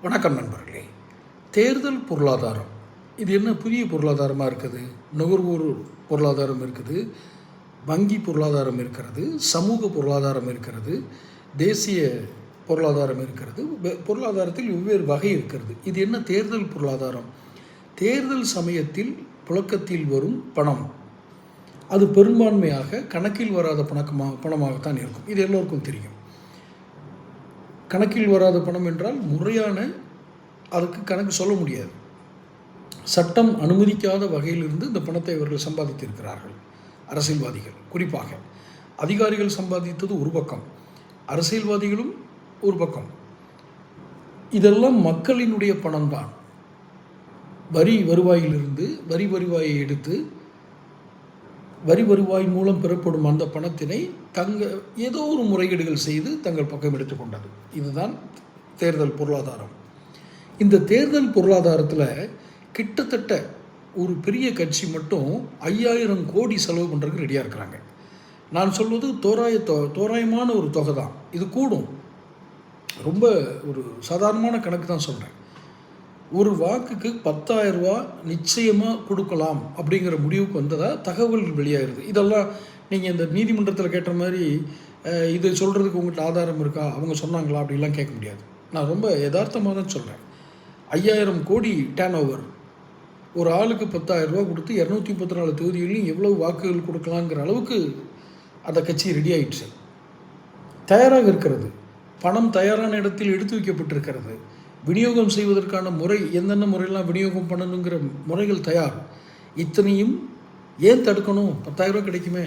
வணக்கம் நண்பர்களே. தேர்தல் பொருளாதாரம் இது என்ன புதிய பொருளாதாரமாக இருக்குது? நுகர்வோர் பொருளாதாரம் இருக்குது, வங்கி பொருளாதாரம் இருக்கிறது, சமூக பொருளாதாரம் இருக்கிறது, தேசிய பொருளாதாரம் இருக்கிறது. பொருளாதாரத்தில் வெவ்வேறு வகை இருக்கிறது. இது என்ன தேர்தல் பொருளாதாரம்? தேர்தல் சமயத்தில் புழக்கத்தில் வரும் பணம் அது பெரும்பான்மையாக கணக்கில் வராத பணமாகத்தான் இருக்கும். இது எல்லோருக்கும் தெரியும். கணக்கில் வராத பணம் என்றால் முறையான அதுக்கு கணக்கு சொல்ல முடியாது. சட்டம் அனுமதிக்காத வகையிலிருந்து இந்த பணத்தை அவர்கள் சம்பாதித்திருக்கிறார்கள். அரசியல்வாதிகள் குறிப்பாக அதிகாரிகள் சம்பாதித்தது ஒரு பக்கம், அரசியல்வாதிகளும் ஒரு பக்கம். இதெல்லாம் மக்களினுடைய பணம்தான். வரி வருவாயிலிருந்து வரி வருவாயை எடுத்து வரி வருவாய் மூலம் பெறப்படும் அந்த பணத்தினை ஏதோ ஒரு முறைகேடுகள் செய்து தங்கள் பக்கம் எடுத்துக்கொண்டது. இதுதான் தேர்தல் பொருளாதாரம். இந்த தேர்தல் பொருளாதாரத்தில் கிட்டத்தட்ட ஒரு பெரிய கட்சி மட்டும் 5000 கோடி செலவு பண்ணுறதுக்கு ரெடியாக இருக்கிறாங்க. நான் சொல்வது தோராயமான ஒரு தொகை தான். இது கூடும். ரொம்ப ஒரு சாதாரணமான கணக்கு தான் சொல்கிறேன். ஒரு வாக்குக்கு 10,000 ரூபா நிச்சயமாக கொடுக்கலாம் அப்படிங்கிற முடிவுக்கு வந்ததாக தகவல் வெளியாகிறது. இதெல்லாம் நீங்கள் இந்த நீதிமன்றத்தில் கேட்ட மாதிரி இது சொல்கிறதுக்கு உங்கள்கிட்ட ஆதாரம் இருக்கா, அவங்க சொன்னாங்களா அப்படிலாம் கேட்க முடியாது. நான் ரொம்ப யதார்த்தமாக தான் சொல்கிறேன். 5000 கோடி டேர்ன் ஓவர், ஒரு ஆளுக்கு 10,000 ரூபா கொடுத்து 234 தொகுதிகளையும் எவ்வளவு வாக்குகள் கொடுக்கலாங்கிற அளவுக்கு அந்த கட்சி ரெடி ஆயிடுச்சு, தயாராக இருக்கிறது. பணம் தயாரான இடத்தில் எடுத்து வைக்கப்பட்டிருக்கிறது. விநியோகம் செய்வதற்கான முறை, எந்தெந்த முறையெல்லாம் விநியோகம் பண்ணணுங்கிற முறைகள் தயார். இத்தனையும் ஏன் தடுக்கணும்? 10,000 ரூபா கிடைக்குமே.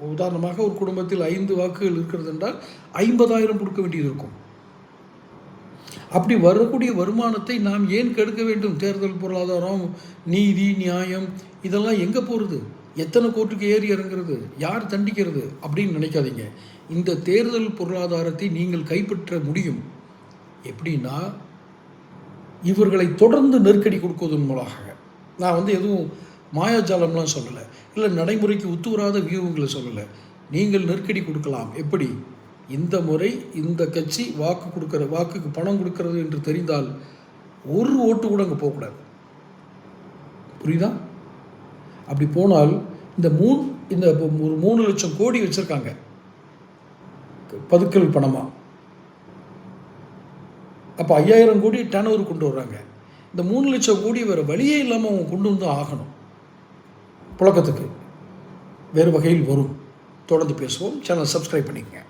உதாரணமாக ஒரு குடும்பத்தில் 5 வாக்குகள் இருக்கிறது என்றால் 50,000 கொடுக்க வேண்டியது இருக்கும். அப்படி வரக்கூடிய வருமானத்தை நாம் ஏன் கெடுக்க வேண்டும்? தேர்தல் பொருளாதாரம், நீதி, நியாயம் இதெல்லாம் எங்கே போகிறது? எத்தனை கோர்ட்டுக்கு ஏறி இறங்குறது? யார் தண்டிக்கிறது அப்படின்னு நினைக்காதீங்க. இந்த தேர்தல் பொருளாதாரத்தை நீங்கள் கைப்பற்ற முடியும். எப்படின்னா, இவர்களை தொடர்ந்து நெருக்கடி கொடுக்குவதன் மூலமாக. நான் எதுவும் மாயாஜாலம்லாம் சொல்லலை, இல்லை நடைமுறைக்கு ஒத்துவராத வியூகங்களை சொல்லலை. நீங்கள் நெருக்கடி கொடுக்கலாம். எப்படி? இந்த முறை இந்த கட்சி வாக்குக்கு பணம் கொடுக்கறது என்று தெரிந்தால் ஒரு ஓட்டு கூட அங்கே போகக்கூடாது. புரியுதா? அப்படி போனால் இந்த ஒரு 3 லட்சம் கோடி வச்சுருக்காங்க பதுக்கல் பணமாக. அப்போ 5000 கோடி டர்ன் ஓவர் கொண்டு வர்றாங்க. இந்த 3 லட்சம் கோடி வேறு வழியே இல்லாமல் அவங்க கொண்டு வந்து ஆகணும். புழக்கத்துக்கு வேறு வகையில் வரும். தொடர்ந்து பேசுவோம். சேனல் சப்ஸ்கிரைப் பண்ணிக்கங்க.